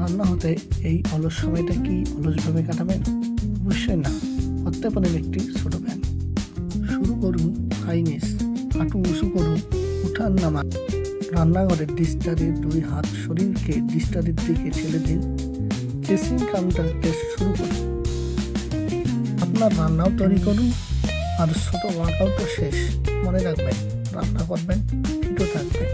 রান্না হতে এই অলস সময়টা কি অলসভাবে কাটাবেন? অবশ্যই না, করতে পারেন একটি ছোট ব্যায়াম। শুরু করুন হাইনেস, হাঁটু উঁচু করুন, উঠান নামান। রান্নাঘরের ডিস্টারে 2 হাত শরীরকে ডিস্টারের দিকে ঠেলে দিন। কেসিং কাউন্টার টেস্ট শুরু করুন। আপনার রান্নাও তৈরি করুন আর ছোট ওয়ার্কআউটও শেষ। মনে রাখবেন, রান্না করবেন, ফিটও থাকবেন।